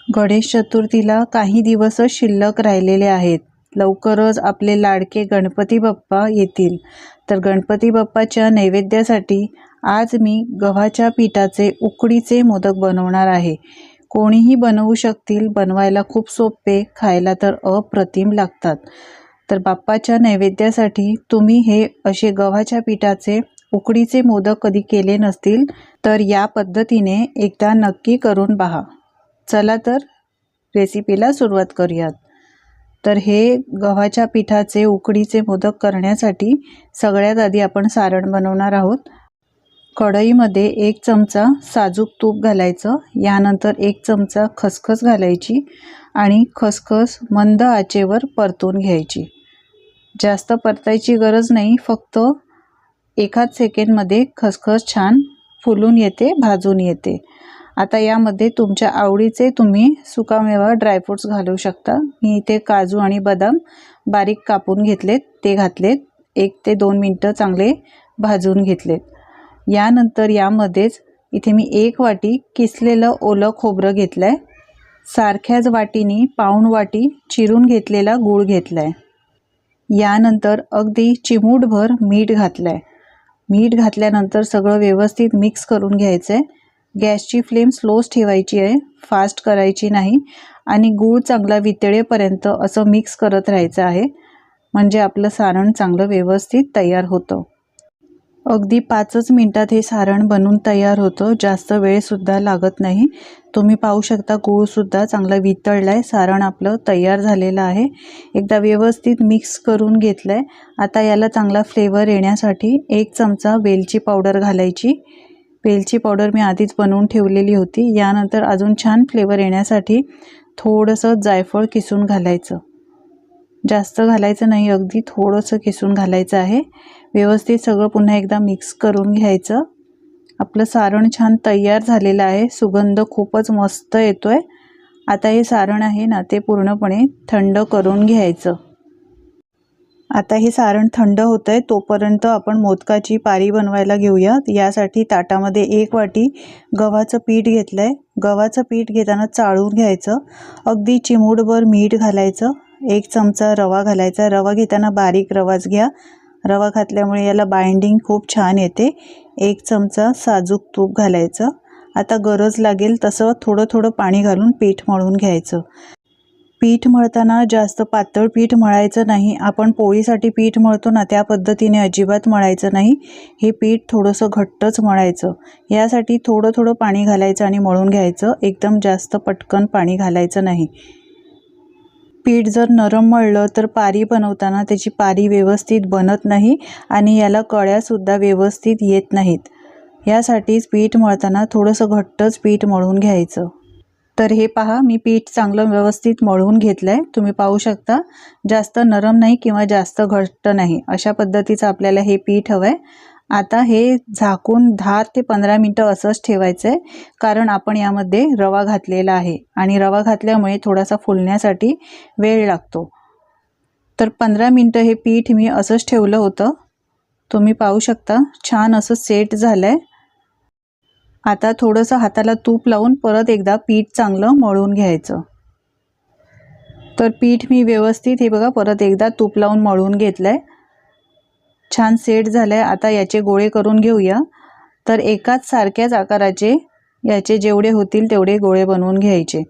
गणेश चतुर्थीला काही दिवसच शिल्लक राहिलेले आहेत. लवकरच आपले लाडके गणपती बाप्पा येतील. तर गणपती बाप्पाच्या नैवेद्यासाठी आज मी गव्हाच्या पिठाचे उकडीचे मोदक बनवणार आहे. कोणीही बनवू शकतील, बनवायला खूप सोपे, खायला तर अप्रतिम लागतात. तर बाप्पाच्या नैवेद्यासाठी तुम्ही हे असे गव्हाच्या पिठाचे उकडीचे मोदक कधी केले नसतील तर या पद्धतीने एकदा नक्की करून पहा. चला तर रेसिपीला सुरुवात करूयात. तर हे गव्हाच्या पिठाचे उकडीचे मोदक करण्यासाठी सगळ्यात आधी आपण सारण बनवणार आहोत. कढईमध्ये 1 चमचा साजूक तूप घालायचं, यानंतर 1 चमचा खसखस घालायची आणि खसखस मंद आचेवर परतून घ्यायची. जास्त परतायची गरज नाही, फक्त एकाच सेकंडमध्ये खसखस छान फुलून येते, भाजून येते. आता यामध्ये तुमच्या आवडीचे तुम्ही सुकामेवा ड्रायफ्रूट्स घालू शकता. मी इथे काजू आणि बदाम बारीक कापून घेतलेत, ते घातलेत. 1 ते 2 मिनटं चांगले भाजून घेतलेत. यानंतर यामध्येच इथे मी 1 वाटी किसलेलं ओलं खोबरं घेतलं आहे. सारख्याच वाटीने पाऊण वाटी चिरून घेतलेला गूळ घेतला आहे. यानंतर अगदी चिमूटभर मीठ घातलं आहे. मीठ घातल्यानंतर सगळं व्यवस्थित मिक्स करून घ्यायचं आहे. गॅसची फ्लेम स्लोच ठेवायची आहे, फास्ट करायची नाही आणि गूळ चांगला वितळेपर्यंत असं मिक्स करत राहायचं आहे, म्हणजे आपलं सारण चांगलं व्यवस्थित तयार होतं. अगदी 5च मिनिटात हे सारण बनून तयार होतं, जास्त वेळसुद्धा लागत नाही. तुम्ही पाहू शकता गूळसुद्धा चांगला वितळला आहे, सारण आपलं तयार झालेलं आहे. एकदा व्यवस्थित मिक्स करून घेतलं आहे. आता याला चांगला फ्लेवर येण्यासाठी 1 चमचा वेलची पावडर घालायची. वेलची पावडर मी आधीच बनवून ठेवलेली होती. यानंतर अजून छान फ्लेवर येण्यासाठी थोडंसं जायफळ किसून घालायचं. जास्त घालायचं नाही, अगदी थोडंसं किसून घालायचं आहे. व्यवस्थित सगळं पुन्हा एकदा मिक्स करून घ्यायचं. आपलं सारण छान तयार झालेलं आहे, सुगंध खूपच मस्त येतोय. आता हे सारण आहे ना, ते पूर्णपणे थंड करून घ्यायचं. आता हे सारण थंड होतं आहे, तोपर्यंत आपण मोदकाची पारी बनवायला घेऊयात. यासाठी ताटामध्ये 1 वाटी गव्हाचं पीठ घेतलं आहे. गव्हाचं पीठ घेताना चाळून घ्यायचं. अगदी चिमूटभर मीठ घालायचं. 1 चमचा रवा घालायचा. रवा घेताना बारीक रवाच घ्या. रवा घातल्यामुळे याला बाइंडिंग खूप छान येते. 1 चमचा साजूक तूप घालायचं. आता गरज लागेल तसं थोडं थोडं पाणी घालून पीठ मळून घ्यायचं. पीठ मळताना जास्त पातळ पीठ मळायचं नाही. आपण पोळीसाठी पीठ मळतो ना, त्या पद्धतीने अजिबात मळायचं नाही. हे पीठ थोडंसं घट्टच मळायचं. यासाठी थोडं थोडं पाणी घालायचं आणि मळून घ्यायचं. एकदम जास्त पटकन पाणी घालायचं नाही. पीठ जर नरम मळलं तर पारी बनवताना त्याची पारी व्यवस्थित बनत नाही आणि याला कळ्यासुद्धा व्यवस्थित येत नाहीत. यासाठीच पीठ मळताना थोडंसं घट्टच पीठ मळून घ्यायचं. तर हे पहा, मी पीठ चांगलं व्यवस्थित मळून घेतलं आहे. तुम्ही पाहू शकता, जास्त नरम नाही किंवा जास्त घट्ट नाही, अशा पद्धतीचं आपल्याला हे पीठ हवं आहे. आता हे झाकून 10 ते 15 मिनटं असंच ठेवायचं आहे, कारण आपण यामध्ये रवा घातलेला आहे आणि रवा घातल्यामुळे थोडासा फुलण्यासाठी वेळ लागतो. तर 15 मिनटं हे पीठ मी असंच ठेवलं होतं. तुम्ही पाहू शकता छान असं सेट झालं आहे. आता थोडंसं हाताला तूप लावून परत एकदा पीठ चांगलं मळून घ्यायचं. तर पीठ मी व्यवस्थित हे बघा परत एकदा तूप लावून मळून घेतलं आहे. छान सेट झालं आहे. आता याचे गोळे करून घेऊया. तर एकाच सारख्याच आकाराचे याचे जेवढे होतील तेवढे गोळे बनवून घ्यायचे.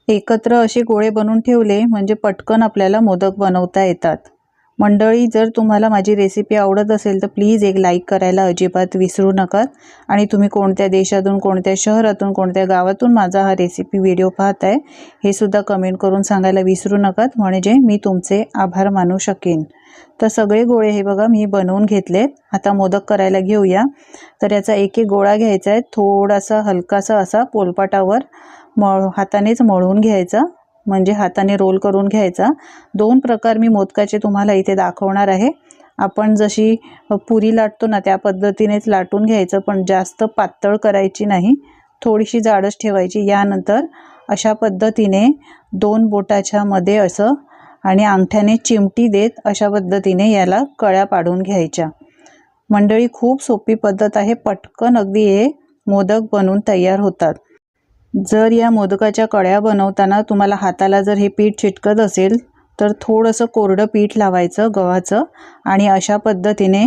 एकत्र असे गोळे बनवून ठेवले म्हणजे पटकन आपल्याला मोदक बनवता येतात. मंडळी, जर तुम्हाला माझी रेसिपी आवडत असेल तर प्लीज एक लाईक करायला अजिबात विसरू नका. आणि तुम्ही कोणत्या देशातून, कोणत्या शहरातून, कोणत्या गावातून माझा हा रेसिपी व्हिडिओ पाहताय हे सुद्धा कमेंट करून सांगायला विसरू नका, म्हणजे मी तुमचे आभार मानू शकेन. तर सगळे गोळे हे बघा मी बनवून घेतलेत. आता मोदक करायला घेऊया. तर याचा एक एक गोळा घ्यायचा आहे. थोडासा हलकासा असा पोलपाटावर हातानेच मळून घ्यायचा, म्हणजे हाताने रोल करून घ्यायचा. 2 प्रकार मी मोदकाचे तुम्हाला इथे दाखवणार आहे. आपण जशी पुरी लाटतो ना त्या पद्धतीनेच लाटून घ्यायचं, पण जास्त पातळ करायची नाही, थोडीशी जाडच ठेवायची. यानंतर अशा पद्धतीने 2 बोटाच्या मध्ये असं आणि अंगठ्याने चिमटी देत अशा पद्धतीने याला कळ्या पाडून घ्यायच्या. मंडळी, खूप सोपी पद्धत आहे. पटकन अगदी हे मोदक बनवून तयार होतात. जर या मोदकाच्या कळ्या बनवताना तुम्हाला हाताला जर हे पीठ चिटकत असेल तर थोडंसं कोरडं पीठ लावायचं गव्हाचं आणि अशा पद्धतीने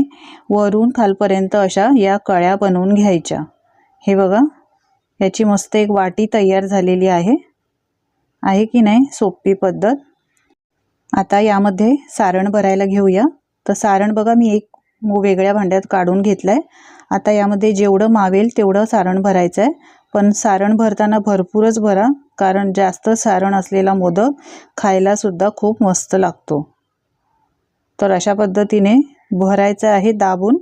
वरून खालपर्यंत अशा या कळ्या बनवून घ्यायच्या। हे बघा, याची मस्त एक वाटी तयार झालेली आहे की नाही, सोपी पद्धत। आता यामध्ये सारण भरायला घेऊया। तर सारण बघा मी एक वेगळ्या भांड्यात काढून घेतलंय। आता यामध्ये जेवढं मावेल तेवढं सारण भरायचं आहे, पण सारण भरताना भरपूरच भरा, कारण जास्त सारण असलेला मोदक खायला सुद्धा खूप मस्त लागतो। तर अशा पद्धतीने भरायचं आहे दाबून।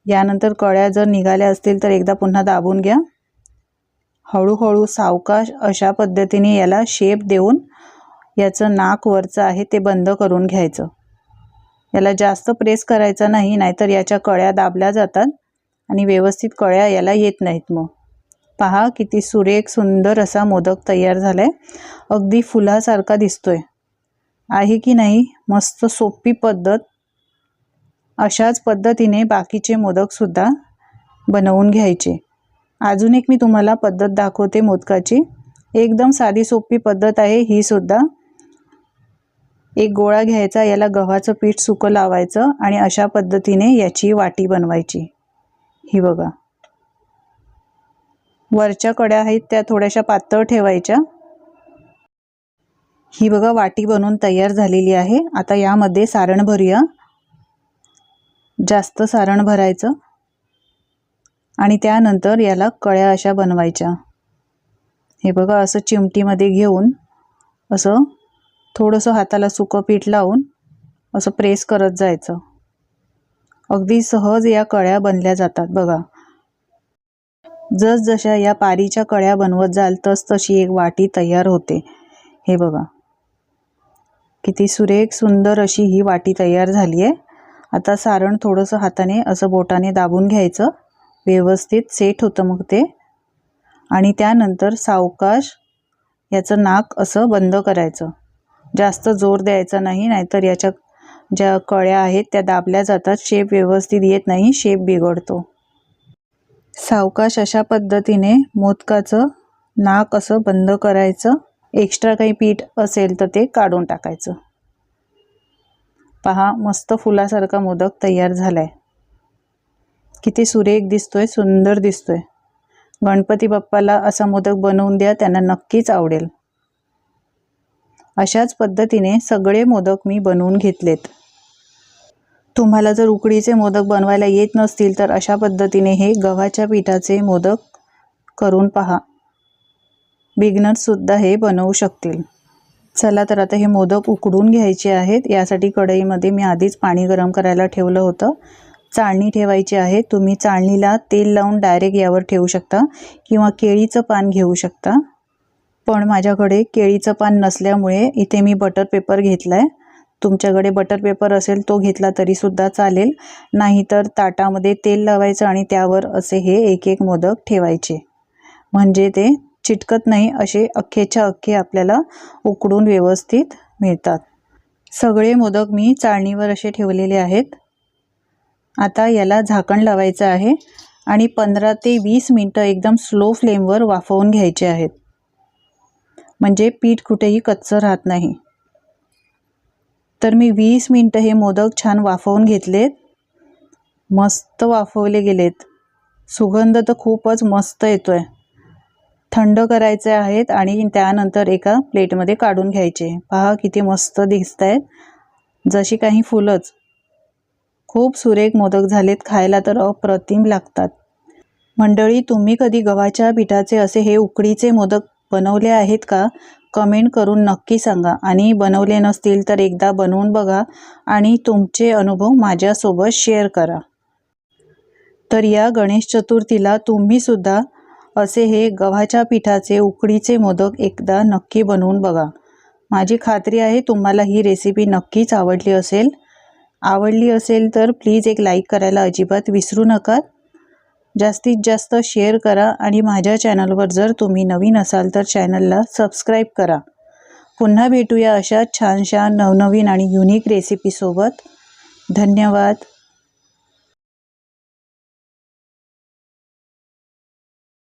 यानंतर कळ्या जर निघाल्या असतील तर एकदा पुन्हा दाबून घ्या। हळूहळू सावकाश अशा पद्धतीने याला शेप देऊन याचं नाक वरचं आहे ते बंद करून घ्यायचं। याला जास्त प्रेस करायचा नाही, नाहीतर याच्या कळ्या दाबल्या जातात आणि व्यवस्थित कळ्या याला येत नाहीत। मग पहा किती सुरेख सुंदर असा मोदक तयार झालाय, अगदी फुलासारखा दिसतोय, आहे की नाही। मस्त सोपी पद्धत। अशाच पद्धतीने बाकीचे मोदक सुद्धा बनवून घ्यायचे। अजून एक मी तुम्हाला पद्धत दाखवते मोदकाची, एकदम साधी सोपी पद्धत आहे ही सुद्धा। एक गोळा घ्यायचा, याला गव्हाचं पीठ सुकं लावायचं आणि अशा पद्धतीने याची वाटी बनवायची। ही बघा, वरच्या कड्या आहेत त्या थोड्याशा पातळ ठेवायच्या। ही बघा वाटी बनवून तयार झालेली आहे। आता यामध्ये सारण भरूया। जास्त सारण भरायचं आणि त्यानंतर याला कळ्या अशा बनवायच्या। हे बघा, असं चिमटीमध्ये घेऊन असं थोडंसं हाताला सुकं पीठ लावून असं प्रेस करत जायचं। अगदी सहज या कळ्या बनल्या जातात बघा। जसजशा या पारीच्या कळ्या बनवत जाल तशी एक वाटी तयार होते। हे बघा, किती सुरेख सुंदर अशी ही वाटी तयार झाली आहे। आता सारण थोडंसं हाताने असं बोटाने दाबून घ्यायचं, व्यवस्थित सेट होतं मग ते। आणि त्यानंतर सावकाश याचं नाक असं बंद करायचं, जास्त जोर द्यायचा नाही, नाहीतर याच्या ज्या कळ्या आहेत त्या दाबल्या जातात, शेप व्यवस्थित येत नाही, शेप बिघडतो। सावकाश अशा पद्धतीने मोदकाचं नाक असं बंद करायचं। एक्स्ट्रा काही पीठ असेल तर ते काढून टाकायचं। पहा, मस्त फुलासारखा मोदक तयार झालाय, किती सुरेख दिसतोय, सुंदर दिसतोय। गणपती बाप्पाला असा मोदक बनवून द्या, त्यांना नक्कीच आवडेल। अशाच पद्धतीने सगळे मोदक मी बनवून घेतलेत। तुम्हाला जर उकडीचे मोदक बनवायला येत नसतील तर अशा पद्धतीने हे गव्हाच्या पिठाचे मोदक करून पहा, बिगिनर्स सुद्धा हे बनवू शकतील। चला तर आता हे मोदक उकडून घ्यायचे आहेत। यासाठी कढईमध्ये मी आधीच पाणी गरम करायला ठेवलं होतं। चाळणी ठेवायची आहे, तुम्ही चाळणीला तेल लावून डायरेक्ट यावर ठेवू शकता किंवा केळीचं पान घेऊ शकता, पण माझ्याकडे केळीचं पान नसल्यामुळे इथे मी बटर पेपर घेतलाय। तुमच्याकडे बटर पेपर असेल तो घेतला तरी सुद्धा चालेल, नाहीतर ताटामध्ये तेल लावायचं आणि त्यावर असे हे एक एक मोदक ठेवायचे, म्हणजे ते चिटकत नाही, असे अख्खेच्या अख्खे आपल्याला उकडून व्यवस्थित मिळतात। सगळे मोदक मी चाळणीवर असे ठेवलेले आहेत। आता याला झाकण लावायचं आहे आणि 15 ते 20 मिनिटं एकदम स्लो फ्लेमवर वाफवून घ्यायचे आहेत, म्हणजे पीठ कुठेही कच्चं राहत नाही। तर मी 20 मिनिटं हे मोदक छान वाफवून घेतलेत, मस्त वाफवले गेलेत। सुगंध तर खूपच मस्त येतोय। थंड करायचे आहेत आणि त्यानंतर एका प्लेटमध्ये काढून घ्यायचे। पहा किती मस्त दिसत आहेत, जशी काही फुलंच। खूप सुरेख मोदक झालेत, खायला तर अप्रतिम लागतात। मंडळी, तुम्ही कधी गव्हाच्या पिठाचे असे हे उकडीचे मोदक बनवले आहेत का? कमेंट करून नक्की सांगा, आणि बनवले नसतील तर एकदा बनवून बघा आणि तुमचे अनुभव माझ्यासोबत शेअर करा। तर या गणेश चतुर्थीला तुम्ही सुद्धा असे हे गव्हाच्या पिठाचे उकडीचे मोदक एकदा नक्की बनवून बघा। माझी खात्री आहे तुम्हाला ही रेसिपी नक्कीच आवडली असेल। आवडली असेल तर प्लीज एक लाईक करायला अजिबात विसरू नका। जास्तीत जास्त शेअर करा आणि माझ्या चॅनलवर जर तुम्ही नवीन असाल तर चॅनलला सबस्क्राईब करा। पुन्हा भेटूया अशा छानशा नवनवीन आणि युनिक रेसिपीसोबत। धन्यवाद।